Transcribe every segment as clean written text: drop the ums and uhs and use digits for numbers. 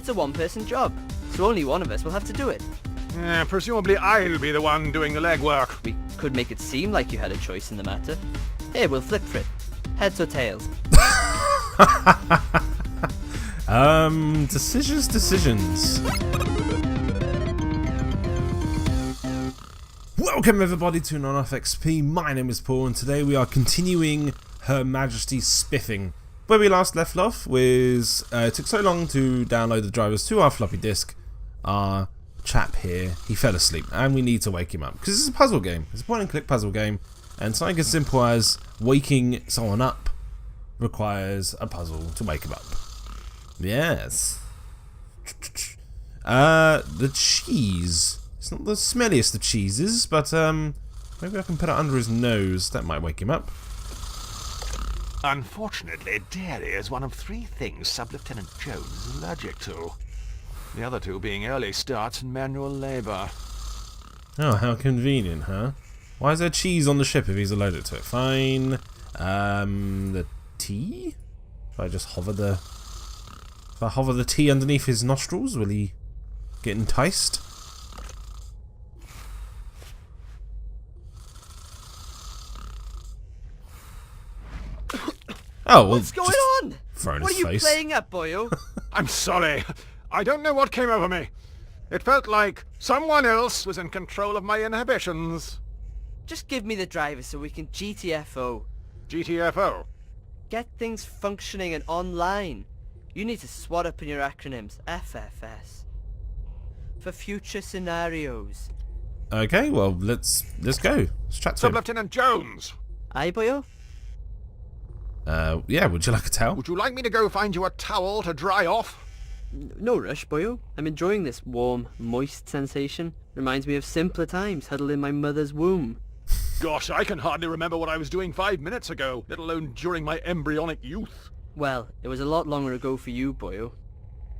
It's a one-person job, so only one of us will have to do it. Presumably I'll be the one doing the legwork. We could make it seem like you had a choice in the matter. Here, we'll flip for it. Heads or tails? Decisions. Welcome everybody to Non-Off XP. My name is Paul and today we are continuing Her Majesty SPIFFING. Where we last left off was, it took so long to download the drivers to our floppy disk. Our chap here, he fell asleep and we need to wake him up. Because it's a puzzle game. It's a point and click puzzle game. And something as simple as waking someone up requires a puzzle to wake him up. Yes. The cheese. It's not the smelliest of cheeses, but maybe I can put it under his nose. That might wake him up. Unfortunately, dairy is one of 3 things Sub-Lieutenant Jones is allergic to. The other 2 being early starts and manual labour. Oh, how convenient, huh? Why is there cheese on the ship if he's allergic to it? Fine. The tea? If I just hover the... If I hover the tea underneath his nostrils, will he get enticed? Oh, well, what's going on? What are you playing up, boyo? I'm sorry. I don't know what came over me. It felt like someone else was in control of my inhibitions. Just give me the driver so we can GTFO. GTFO? Get things functioning and online. You need to swat up in your acronyms. FFS. For future scenarios. Okay, well, let's go. Let's chat to him. Sub-Lieutenant Jones! Aye, boyo? Yeah, would you like a towel? Would you like me to go find you a towel to dry off? No rush, boyo. I'm enjoying this warm, moist sensation. Reminds me of simpler times huddled in my mother's womb. Gosh, I can hardly remember what I was doing 5 minutes ago, let alone during my embryonic youth. Well, it was a lot longer ago for you, boyo.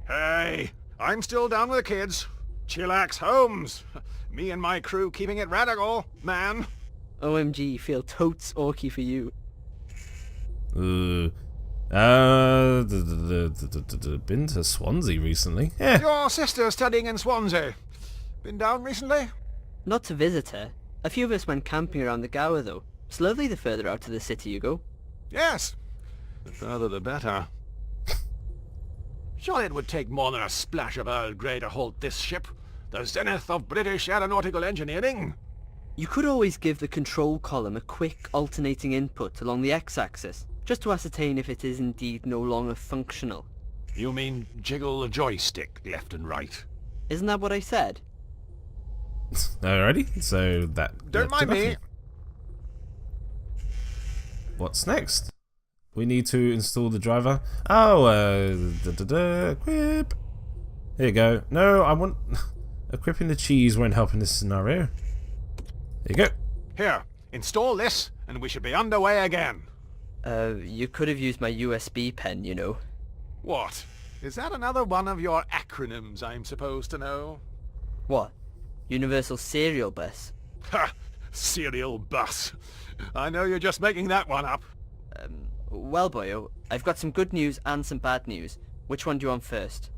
Hey, I'm still down with the kids. Chillax Holmes. Me and my crew keeping it radical, man. OMG, feel totes orky for you. Been to Swansea recently. Yeah. Your sister's studying in Swansea. Been down recently? Not to visit her. A few of us went camping around the Gower, though. It's lovely the further out of the city you go. Yes. The further the better. Surely it would take more than a splash of Earl Grey to halt this ship. The zenith of British aeronautical engineering. You could always give the control column a quick alternating input along the x-axis, just to ascertain if it is indeed no longer functional. You mean jiggle the joystick left and right? Isn't that what I said? Alrighty, so that... Don't mind me. What's next? We need to install the driver. Oh, equip. Here you go. No, I want... Equipping the cheese won't help in this scenario. There you go. Here, install this, and we should be underway again. You could have used my USB pen, you know. What? Is that another one of your acronyms I'm supposed to know? What? Universal Serial Bus? Ha! Serial bus. I know you're just making that one up. Well, boyo, I've got some good news and some bad news. Which one do you want first?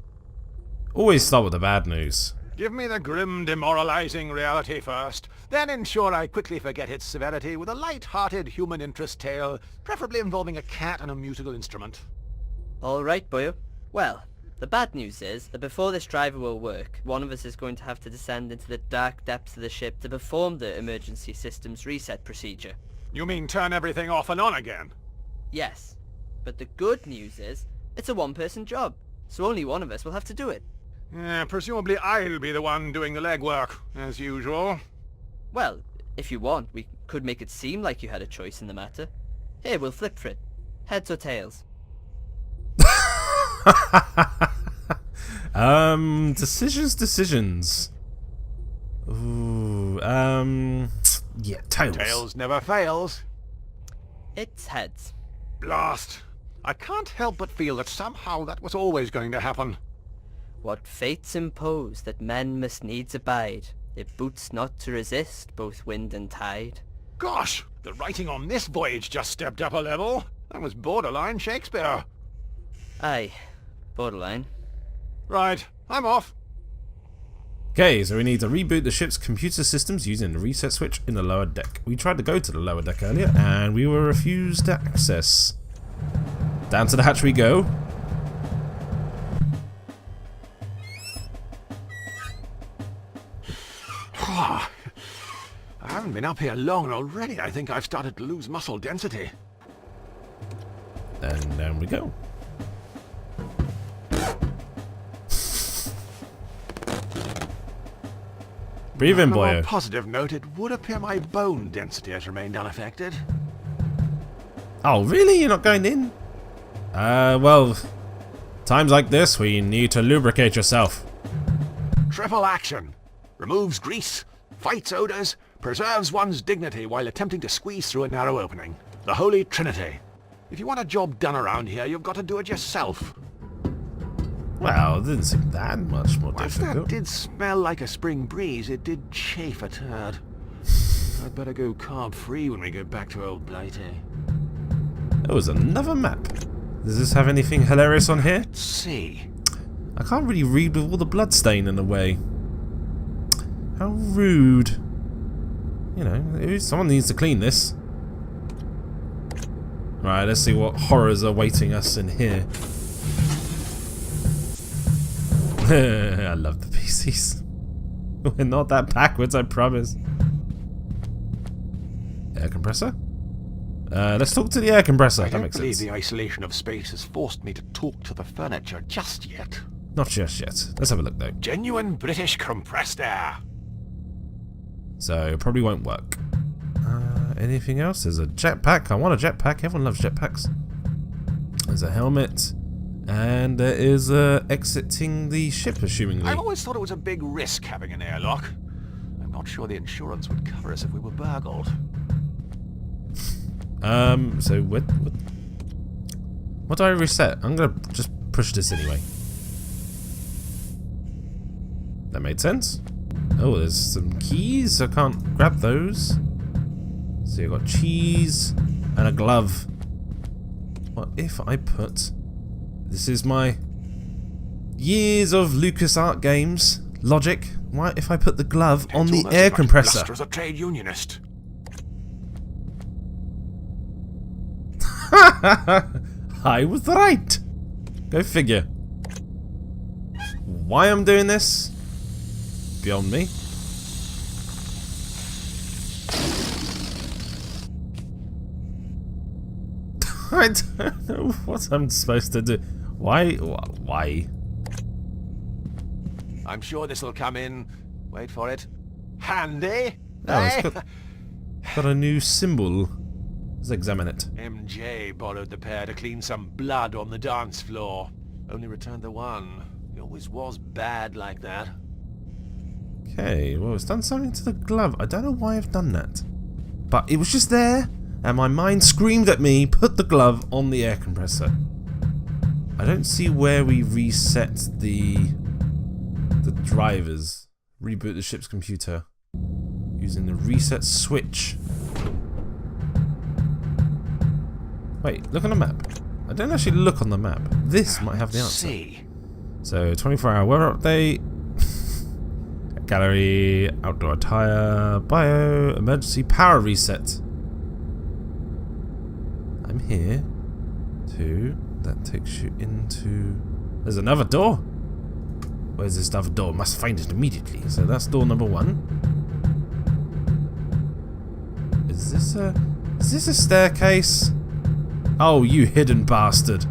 Always start with the bad news. Give me the grim, demoralizing reality first, then ensure I quickly forget its severity with a light-hearted human interest tale, preferably involving a cat and a musical instrument. All right, boyo. Well, the bad news is that before this driver will work, one of us is going to have to descend into the dark depths of the ship to perform the emergency systems reset procedure. You mean turn everything off and on again? Yes, but the good news is it's a one-person job, so only one of us will have to do it. Presumably I'll be the one doing the legwork, as usual. Well, if you want, we could make it seem like you had a choice in the matter. Here, we'll flip for it. Heads or tails? Decisions. Ooh, yeah, tails. Tails never fails. It's heads. Blast. I can't help but feel that somehow that was always going to happen. What fates impose that men must needs abide, it boots not to resist both wind and tide. Gosh, the writing on this voyage just stepped up a level. That was borderline Shakespeare. Aye, borderline. Right, I'm off. Okay, so we need to reboot the ship's computer systems using the reset switch in the lower deck. We tried to go to the lower deck earlier, and we were refused access. Down to the hatch we go. I haven't been up here long, and already I think I've started to lose muscle density. And down we go. Breathe in, On a more boyo. positive note, it would appear my bone density has remained unaffected. Oh, really? You're not going in? Well, times like this, we need to lubricate yourself. Triple action. Removes grease, fights odors, preserves one's dignity while attempting to squeeze through a narrow opening. The Holy Trinity. If you want a job done around here, you've got to do it yourself. Well, it didn't seem that much more Whilst that difficult. did smell like a spring breeze, it did chafe a turd. I'd better go carb-free when we get back to old Blighty. There was another map. Does this have anything hilarious on here? Let's see. I can't really read with all the blood stain in the way. How rude. You know, someone needs to clean this. Right, let's see what horrors are awaiting us in here. I love the PCs. We're not that backwards, I promise. Air compressor? Let's talk to the air compressor. That makes sense. I don't believe the isolation of space has forced me to talk to the furniture just yet. Not just yet. Let's have a look though. Genuine British compressed air. So it probably won't work. Anything else? There's a jetpack. I want a jetpack. Everyone loves jetpacks. There's a helmet. And there is exiting the ship, assumingly. I've always thought it was a big risk having an airlock. I'm not sure the insurance would cover us if we were burgled. So what do I reset? I'm gonna just push this anyway. That made sense. Oh, there's some keys. I can't grab those. So you've got cheese and a glove. What if I put... This is my years of LucasArts games logic. What if I put the glove on the air compressor? As a trade unionist. I was right. Go figure. Why I'm doing this? Beyond me. I don't know what I'm supposed to do. Why? Why? I'm sure this will come in. Wait for it. Handy. Oh, it's got a new symbol. Let's examine it. MJ borrowed the pair to clean some blood on the dance floor. Only returned the one. He always was bad like that. Okay, well, it's done something to the glove. I don't know why I've done that. But it was just there, and my mind screamed at me, put the glove on the air compressor. I don't see where we reset the drivers. Reboot the ship's computer. Using the reset switch. Wait, look on the map. I don't actually look on the map. This might have the answer. See. So, 24-hour weather update. Gallery, outdoor attire, bio, emergency power reset. I'm here. 2. That takes you into... There's another door. Where's this other door? Must find it immediately. So that's door number 1. Is this a staircase? Oh, you hidden bastard.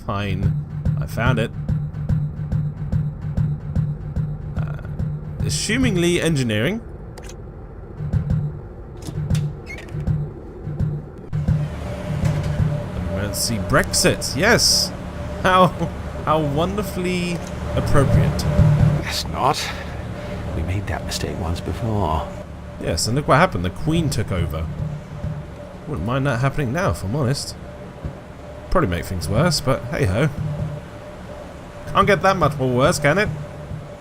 Fine. I found it. Assumingly engineering. Emergency Brexit. Yes. How wonderfully appropriate. Guess not. We made that mistake once before. Yes, and look what happened. The Queen took over. Wouldn't mind that happening now, if I'm honest. Probably make things worse, but hey ho. Can't get that much more worse, can it?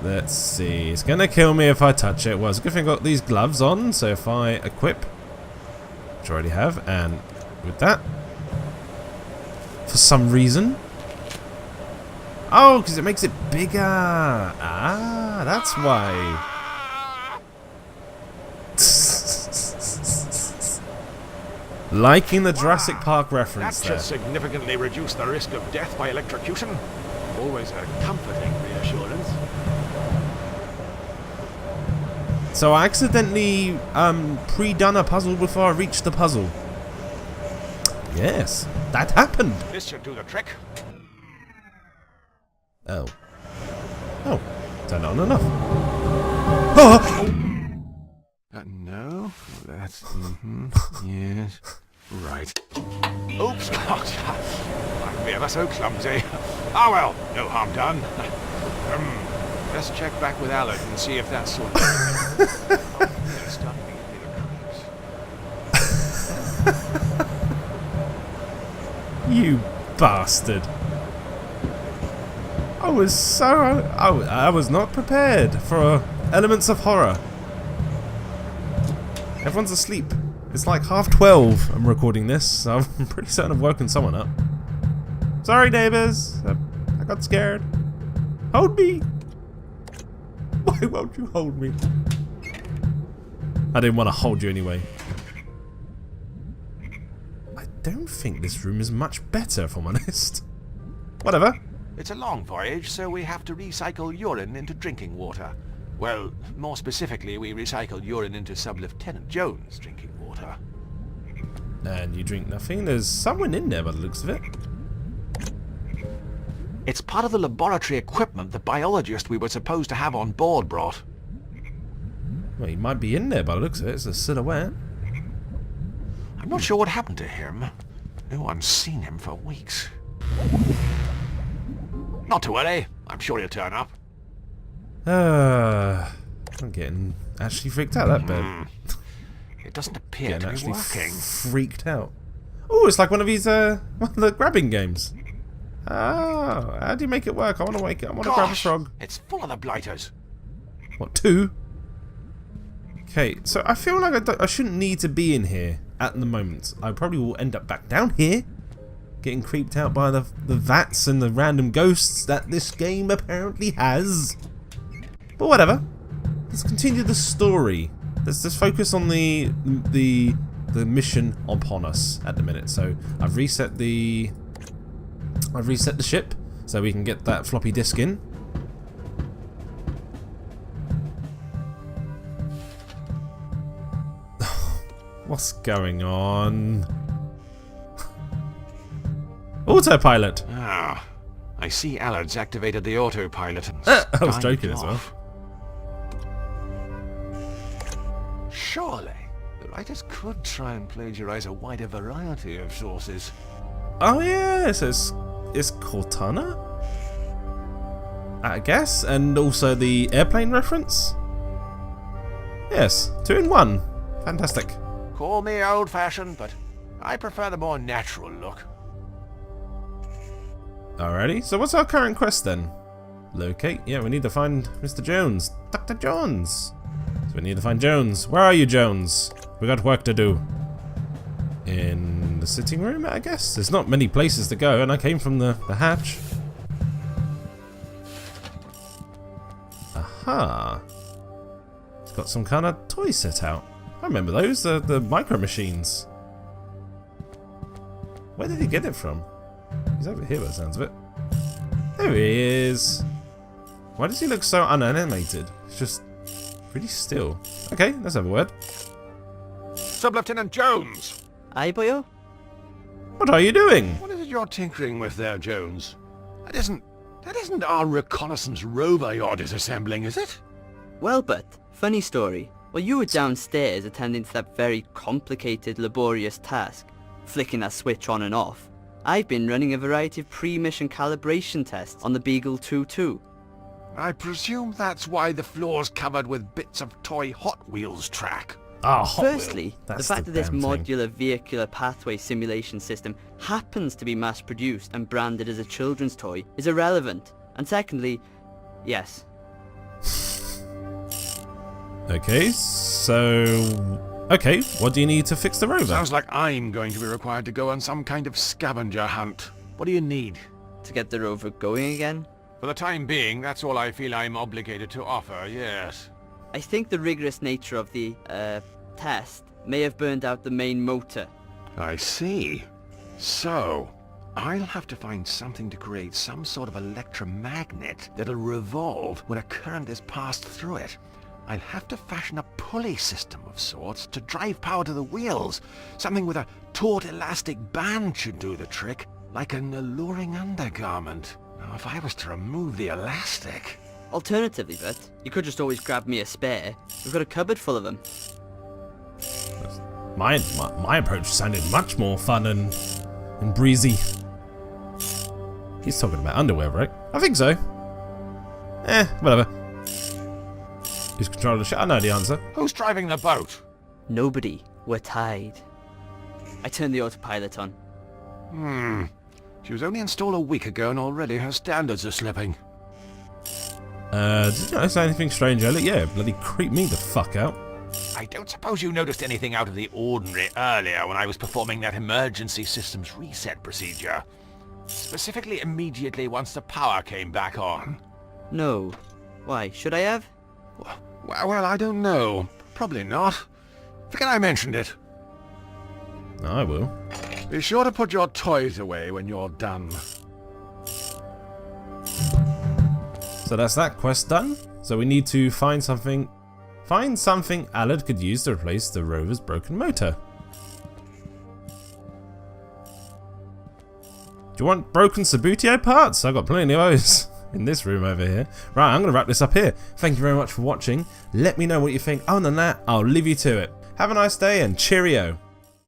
Let's see. It's gonna kill me if I touch it. Well, it's a good thing I've got these gloves on, so if I equip, which I already have, and with that, for some reason, Oh, because it makes it bigger. Ah, that's why. Liking the Jurassic Park reference That there. should significantly reduce the risk of death by electrocution. Always a comforting reassurance. So I accidentally pre-done a puzzle before I reached the puzzle. Yes, that happened. This should do the trick. Oh. Oh, turned on enough. Oh! No, that's... yes, right. Oops, I'm ever so clumsy. Ah well, no harm done. Let's check back with Alan and see if that's sort of... They're starting to give me the creeps. You bastard. I was not prepared for elements of horror. Everyone's asleep. It's like 12:30. I'm recording this, so I'm pretty certain I've woken someone up. Sorry, neighbours. I got scared. Hold me. Why won't you hold me? I didn't want to hold you anyway. I don't think this room is much better, if I'm honest. Whatever. It's a long voyage, so we have to recycle urine into drinking water. Well, more specifically, we recycle urine into Sub-Lieutenant Jones' drinking water. And you drink nothing? There's someone in there by the looks of it. It's part of the laboratory equipment the biologist we were supposed to have on board brought. Well, he might be in there by the looks of it. It's a silhouette. I'm not sure what happened to him. No one's seen him for weeks. Not to worry. I'm sure he'll turn up. I'm getting actually freaked out that bad. It doesn't appear Getting to be actually working. freaked out. Oh, it's like one of these one of the grabbing games. Oh, how do you make it work? I want to wake up. I want to grab a frog. It's full of the blighters. What, 2? Okay, so I feel like I shouldn't need to be in here at the moment. I probably will end up back down here, getting creeped out by the vats and the random ghosts that this game apparently has. But whatever. Let's continue the story. Let's just focus on the mission upon us at the minute. So I've reset the ship so we can get that floppy disk in. What's going on? Autopilot. Ah, I see Allard's activated the autopilot and I was skied joking as well. off. Surely, the writers could try and plagiarize a wider variety of sources. Oh yeah, so it's Cortana? I guess, and also the airplane reference? Yes, 2 in 1. Fantastic. Call me old-fashioned, but I prefer the more natural look. Alrighty, so what's our current quest then? Locate? Yeah, we need to find Mr. Jones. Dr. Jones! So we need to find Jones. Where are you, Jones? We got work to do. In the sitting room, I guess? There's not many places to go, and I came from the hatch. Aha! It's got some kind of toy set out. I remember those, the micro machines. Where did he get it from? He's over here by the sounds of it. There he is. Why does he look so unanimated? It's just pretty still. Okay, let's have a word. Sub-Lieutenant Jones! Aye, boyo? What are you doing? What is it you're tinkering with there, Jones? That isn't our reconnaissance rover you're disassembling, is it? Well, but, funny story. While you were downstairs attending to that very complicated, laborious task, flicking that switch on and off, I've been running a variety of pre-mission calibration tests on the Beagle 2-2. I presume that's why the floor's covered with bits of toy Hot Wheels track. Ah, Hot Wheel. Firstly, the That's fact the that this damn thing. modular vehicular pathway simulation system happens to be mass-produced and branded as a children's toy is irrelevant. And secondly, yes. Okay, so... Okay, what do you need to fix the rover? Sounds like I'm going to be required to go on some kind of scavenger hunt. What do you need? To get the rover going again, For the time being, that's all I feel I'm obligated to offer, yes. I think the rigorous nature of the, test may have burned out the main motor. I see. So, I'll have to find something to create some sort of electromagnet that'll revolve when a current is passed through it. I'll have to fashion a pulley system of sorts to drive power to the wheels. Something with a taut elastic band should do the trick, like an alluring undergarment. Now, if I was to remove the elastic... Alternatively, Brit, you could just always grab me a spare. We've got a cupboard full of them. My approach sounded much more fun and breezy. He's talking about underwear, right? I think so. Whatever. Who's controlling the ship? I know the answer. Who's driving the boat? Nobody. We're tied. I turned the autopilot on. She was only installed a week ago and already her standards are slipping. Did you notice anything strange, Elliot? Yeah, bloody creep me the fuck out. I don't suppose you noticed anything out of the ordinary earlier when I was performing that emergency systems reset procedure. Specifically immediately once the power came back on. No. Why, should I have? Well, I don't know. Probably not. Forget I mentioned it. I will. Be sure to put your toys away when you're done. So that's that quest done. So we need to find something Allard could use to replace the rover's broken motor. Do you want broken Sabutio parts? I've got plenty of those in this room over here. Right, I'm going to wrap this up here. Thank you very much for watching. Let me know what you think. Other than that, I'll leave you to it. Have a nice day and cheerio.